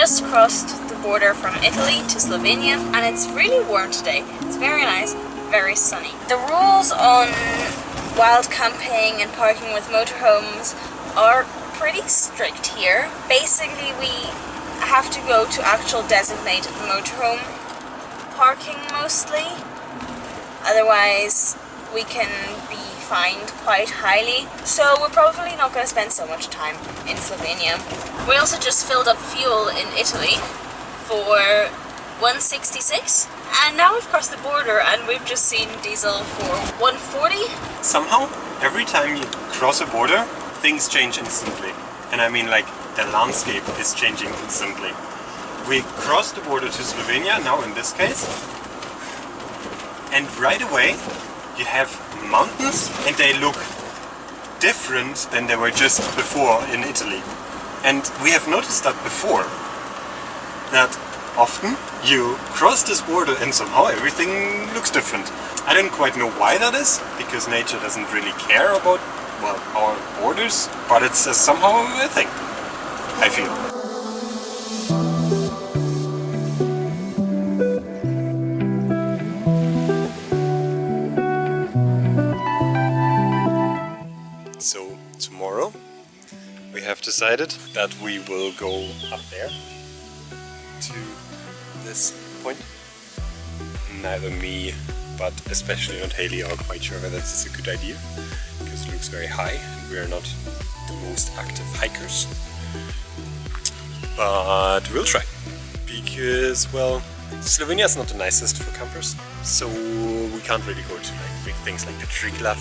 just crossed the border from Italy to Slovenia, and it's really warm today. It's very nice, very sunny. The rules on wild camping and parking with motorhomes are pretty strict here. Basically, we have to go to actual designated motorhome parking mostly. Otherwise, we can be fined quite highly. So we're probably not going to spend so much time in Slovenia. We also just filled up fuel in Italy for 166, and now we've crossed the border and we've just seen diesel for 140. Somehow, every time you cross a border, things change instantly. And I mean, like, the landscape is changing instantly. We crossed the border to Slovenia, now in this case, and right away you have mountains, and they look different than they were just before in Italy. And we have noticed that before, that often you cross this border and somehow everything looks different. I don't quite know why that is, because nature doesn't really care about, well, our borders, but it's somehow a thing, I feel. So tomorrow we have decided that we will go up there to this point. Neither me, but especially not Haley, are quite sure whether this is a good idea, because it looks very high and we are not the most active hikers. But we'll try, because, well, Slovenia is not the nicest for campers, so we can't really go to like big things like the Triglav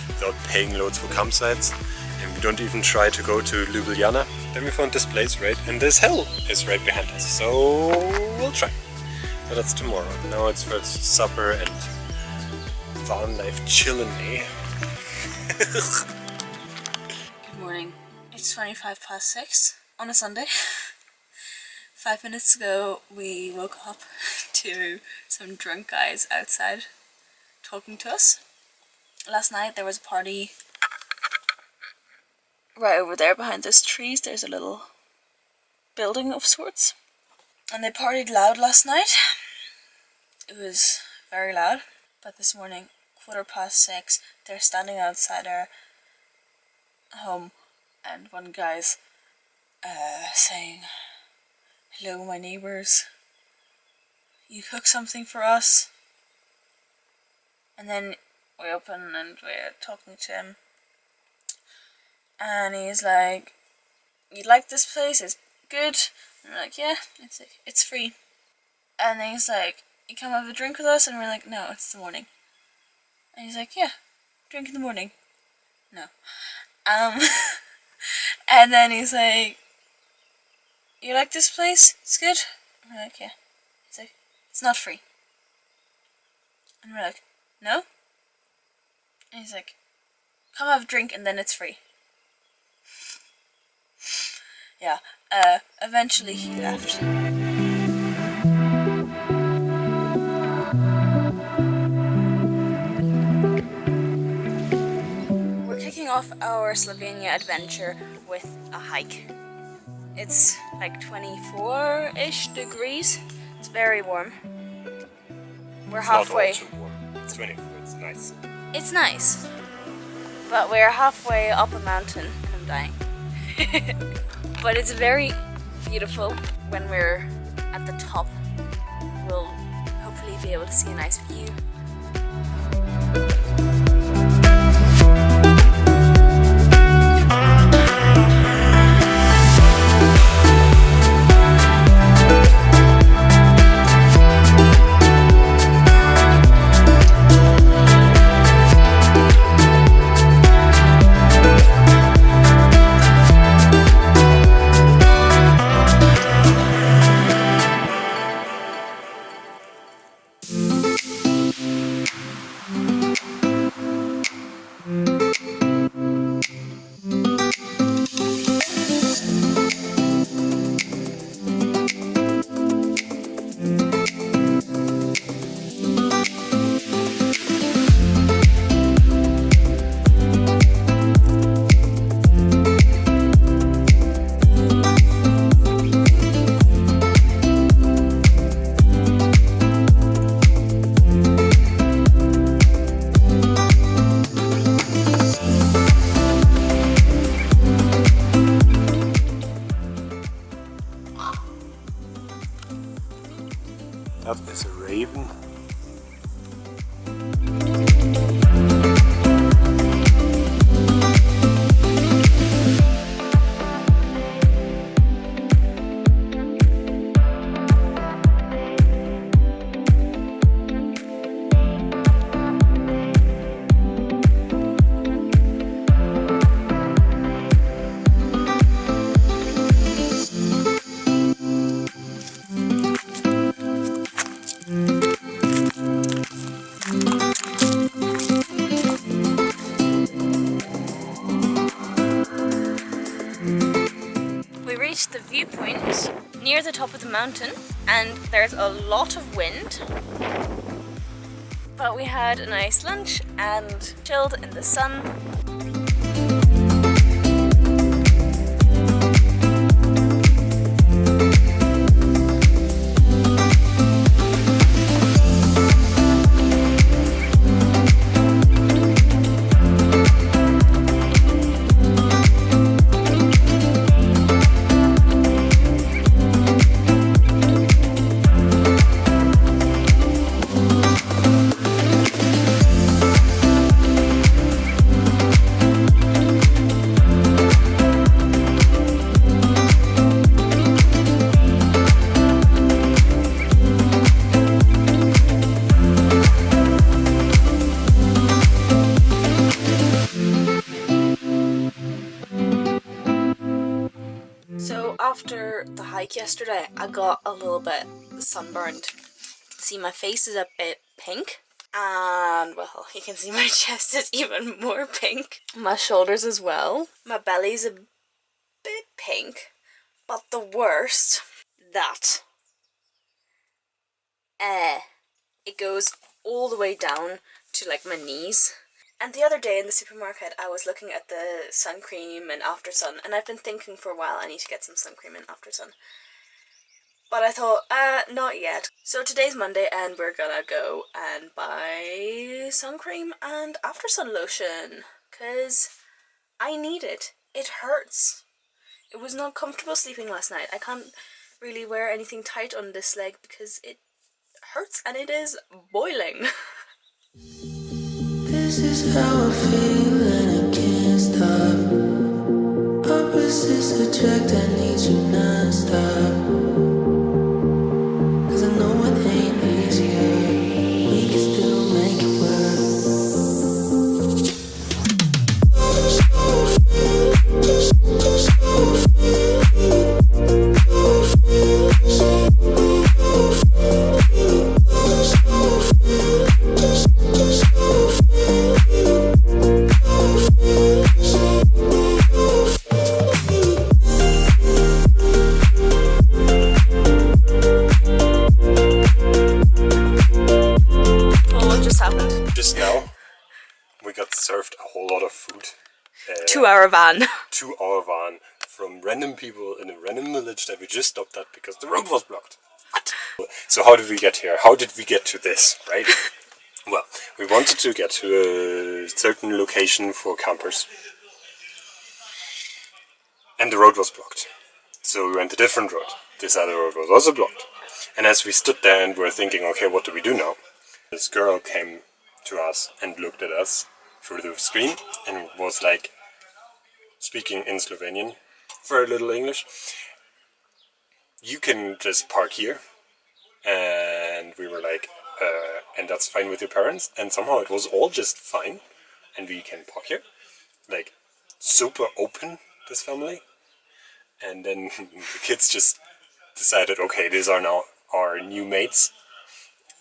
without paying loads for campsites, and we don't even try to go to Ljubljana. Then we found this place, right, and this hill is right behind us, so we'll try. But that's tomorrow. Now it's first supper and van life chillin', eh? Good morning. It's 6:25 on a Sunday. 5 minutes ago we woke up to some drunk guys outside talking to us. Last night there was a party right over there behind those trees. There's a little building of sorts, and they partied loud last night. It was very loud, but this morning, 6:15, they're standing outside our home, and one guy's saying, "Hello, my neighbours, you cook something for us?" And then we open and we're talking to him, and he's like, "You like this place? It's good?" And we're like, "Yeah, it's free." And then he's like, "You come have a drink with us?" And we're like, "No, it's the morning." And he's like, "Yeah, drink in the morning." No. And then he's like, "You like this place? It's good?" And we're like, "Yeah." He's like, "It's not free." And we're like, "No?" And he's like, "Come have a drink and then it's free." Yeah, eventually he left. We're kicking off our Slovenia adventure with a hike. It's like 24-ish degrees. It's very warm. We're halfway. Not all too warm. It's 24, it's nice. It's nice, but we're halfway up a mountain and I'm dying. But it's very beautiful when we're at the top. We'll hopefully be able to see a nice view. the viewpoint near the top of the mountain, and there's a lot of wind. But we had a nice lunch and chilled in the sun. After the hike yesterday, I got a little bit sunburned. You can see my face is a bit pink, and well, you can see my chest is even more pink. My shoulders as well. My belly's a bit pink, but the worst, that it goes all the way down to like my knees. And the other day in the supermarket, I was looking at the sun cream and After Sun, and I've been thinking for a while I need to get some sun cream and After Sun. But I thought, not yet. So today's Monday, and we're gonna go and buy sun cream and After Sun lotion, because I need it. It hurts. It was not comfortable sleeping last night. I can't really wear anything tight on this leg because it hurts and it is boiling. This is how I feel and I can't stop. Opposites attract, I need you non-stop. Cause I know it ain't easier. We can still make it Just now, we got served a whole lot of food. To our van. To our van from random people in a random village that we just stopped at because the road was blocked. What? So how did we get here? How did we get to this, right? Well, we wanted to get to a certain location for campers. And the road was blocked. So we went a different road. This other road was also blocked. And as we stood there and were thinking, okay, what do we do now? This girl came to us and looked at us through the screen and was like speaking in Slovenian, very little English. You can just park here. And we were like, and that's fine with your parents. And somehow it was all just fine. And we can park here. Like, super open, this family. And then the kids just decided, okay, these are now our new mates.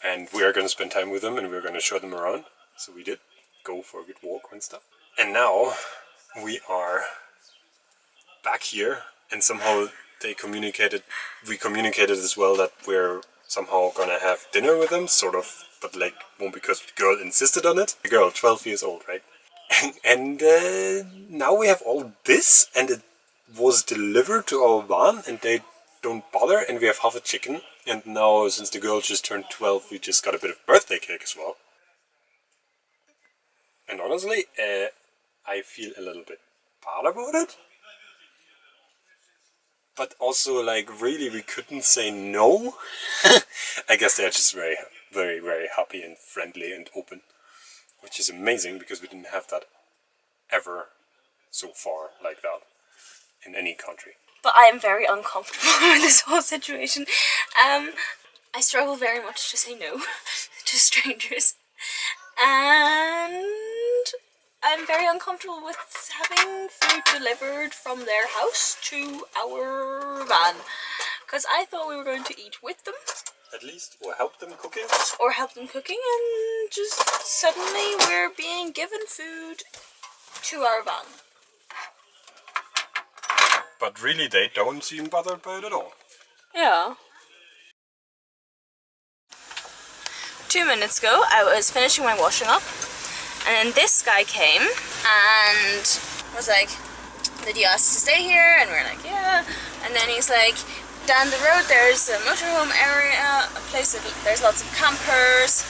And we are going to spend time with them and we're going to show them around. So we did go for a good walk and stuff. And now we are back here and somehow we communicated as well that we're somehow going to have dinner with them, sort of, but like, well, because the girl insisted on it. The girl, 12 years old, right? And now we have all this and it was delivered to our van and they don't bother and we have half a chicken. And now, since the girl just turned 12, we just got a bit of birthday cake as well. And honestly, I feel a little bit bad about it. But also, like, really, we couldn't say no. I guess they're just very, very, very happy and friendly and open. Which is amazing, because we didn't have that ever so far like that in any country. But I am very uncomfortable with this whole situation. I struggle very much to say no to strangers. And I'm very uncomfortable with having food delivered from their house to our van. Because I thought we were going to eat with them. At least, or help them cooking. Or help them cooking, and just suddenly we're being given food to our van. But really, they don't seem bothered by it at all. Yeah. 2 minutes ago, I was finishing my washing up, and then this guy came and was like, "Did you ask to stay here?" And we're like, "Yeah." And then he's like, "Down the road there's a motorhome area, a place that there's lots of campers."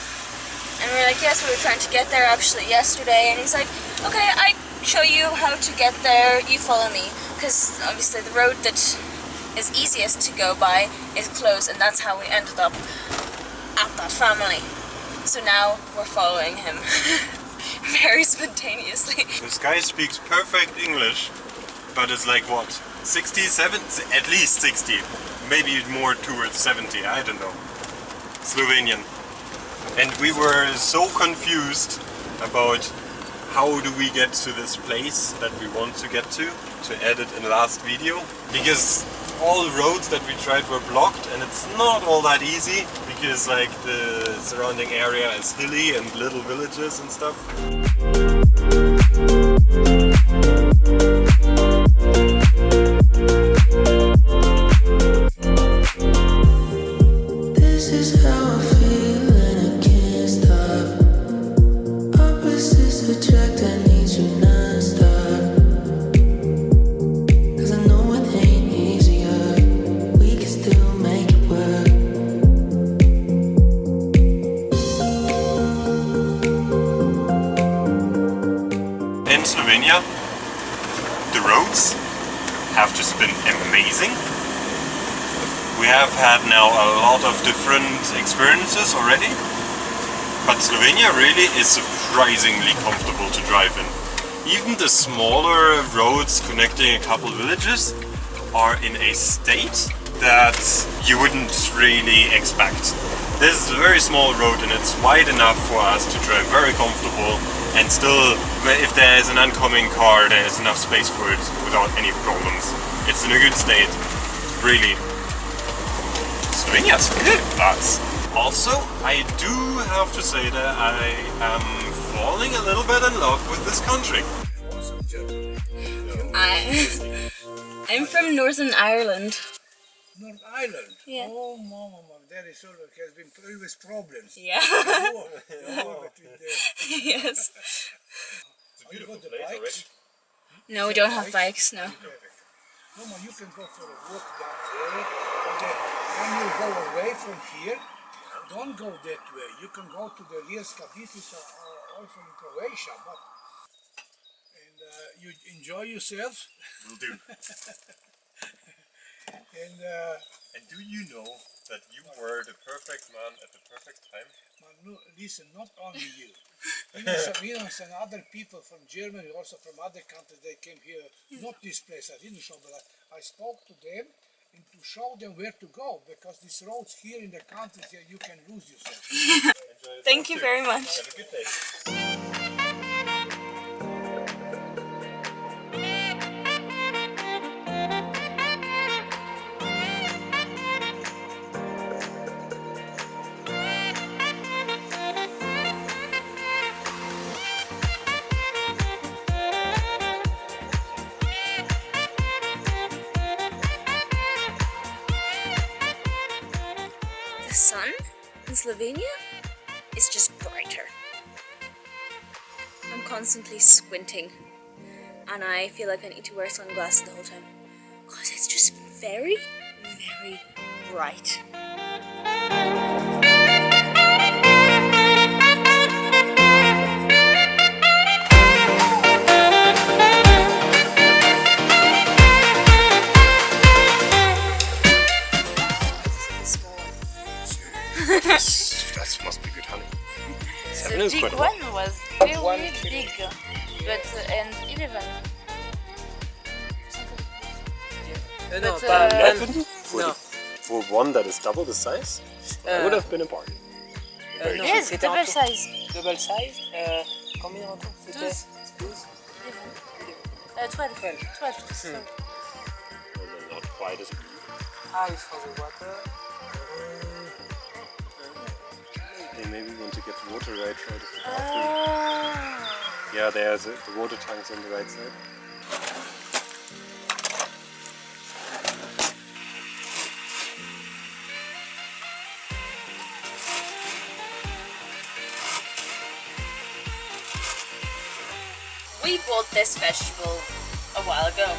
And we're like, "Yes, we were trying to get there actually yesterday." And he's like, "Okay, I show you how to get there. You follow me." Because obviously the road that is easiest to go by is closed, and that's how we ended up at that family. So now we're following him very spontaneously. This guy speaks perfect English, but it's like what? 60, 70, at least 60, maybe more towards 70, I don't know. Slovenian. And we were so confused about how do we get to this place that we want to get to edit in the last video, because all roads that we tried were blocked, and it's not all that easy because like the surrounding area is hilly and little villages and stuff. This is how I feel and I can't stop. Opposites attract, I need you non-stop. 'Cause I know it ain't easier. We can still make it work. In Slovenia, the roads have just been amazing. We have had now a lot of different experiences already, but Slovenia really is surprisingly comfortable to drive in. Even the smaller roads connecting a couple villages are in a state that you wouldn't really expect. This is a very small road and it's wide enough for us to drive very comfortable, and still, if there is an oncoming car, there is enough space for it without any problems. It's in a good state, really. Slovenia's good, but also I do have to say that I am falling a little bit in love with this country. I'm from Northern Ireland. North Ireland? Yeah. Oh, mama, that is always has been always problems. Yeah. War between the, Yes. It's a beautiful got the place bikes? already. No, we don't have bikes, no. Mama, you can go for a walk down there. When you go away from here, don't go that way. You can go to the Rijeka beaches also in Croatia. And you enjoy yourself. Will do. And do you know that you were the perfect man at the perfect time? But no, listen, not only you. Even some other people from Germany, also from other countries, they came here. Not this place, I didn't show, but I spoke to them and to show them where to go, because these roads here in the countries, you can lose yourself. Thank you very much. Have a good day. The sun in Slovenia is just brighter. I'm constantly squinting, and I feel like I need to wear sunglasses the whole time because it's just very, very bright. That must be good honey. Seven The is big quite a lot. one was really big, but and 11. No, But, but 11? no. For one that is double the size? That would have been a bargain. Very non, cheap. Yes, c'était double en tout. size. Double size. Combien en tout? C'était 12. 12. 12. Well, they're not quite as Ice for the water. They maybe want to get water right out of the bathroom. Yeah, there's the water tanks on the right side. We bought this vegetable a while ago,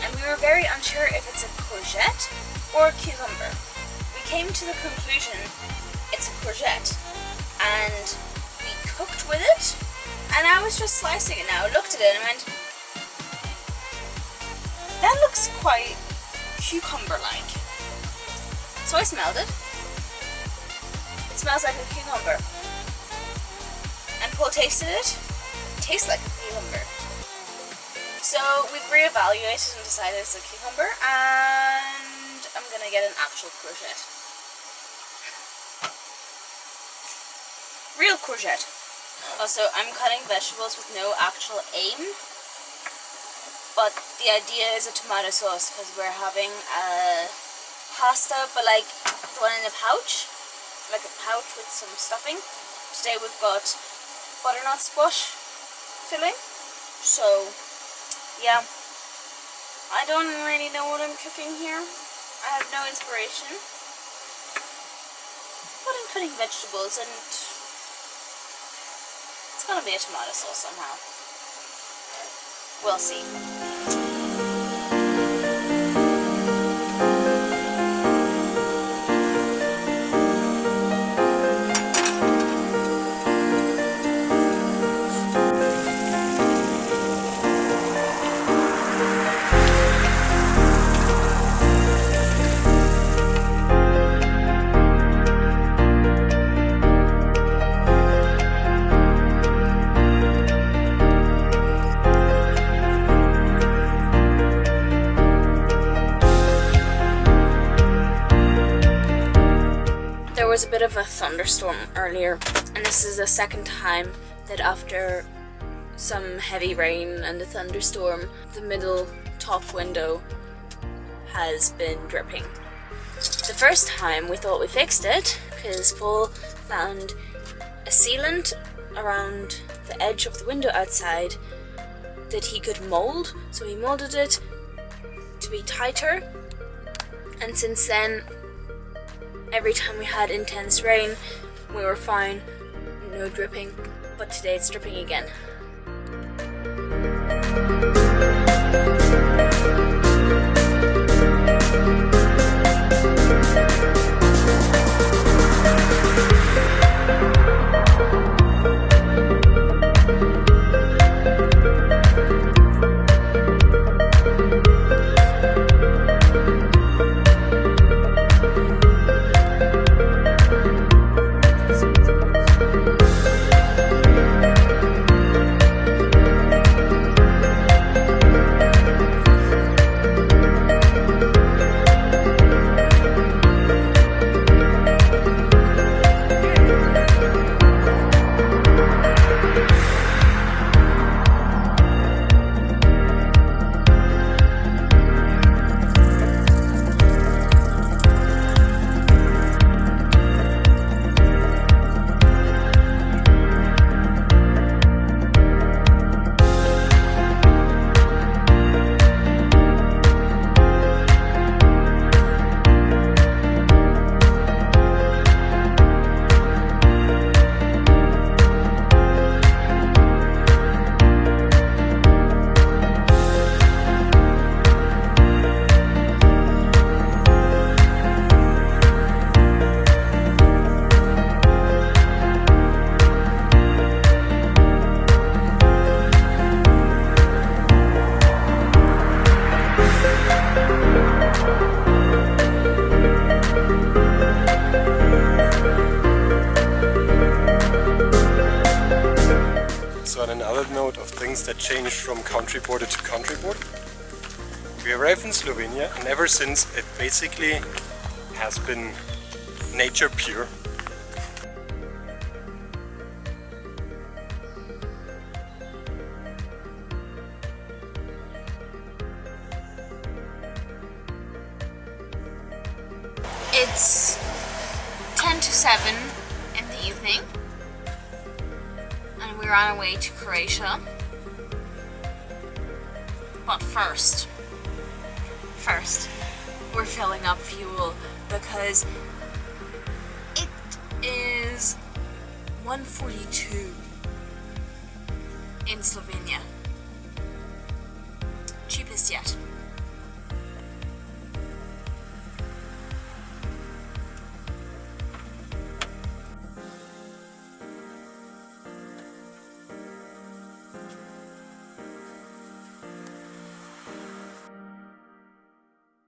and we were very unsure if it's a courgette or a cucumber. We came to the conclusion it's a courgette, and we cooked with it, and I was just slicing it now, looked at it and went, that looks quite cucumber-like. So I smelled it. It smells like a cucumber. And Paul tasted it. It tastes like a cucumber. So we've reevaluated and decided it's a cucumber, and I'm gonna get an actual courgette. Real courgette. Also, I'm cutting vegetables with no actual aim, but the idea is a tomato sauce because we're having a pasta, but like the one in a pouch, like a pouch with some stuffing. Today we've got butternut squash filling, so yeah, I don't really know what I'm cooking here. I have no inspiration, but I'm cutting vegetables and it's gonna be a tomato sauce somehow. We'll see. There was a bit of a thunderstorm earlier, and this is the second time that after some heavy rain and a thunderstorm, the middle top window has been dripping. The first time we thought we fixed it because Paul found a sealant around the edge of the window outside that he could mold, so he molded it to be tighter, and since then every time we had intense rain we were fine, no dripping, but today it's dripping again. So on another note of things that changed from country border to country border, we arrived in Slovenia, and ever since it basically has been nature pure. It's 10 to 7 in the evening, and we're on our way to Croatia. But first, we're filling up fuel because it is 1:42 in Slovenia. just yet.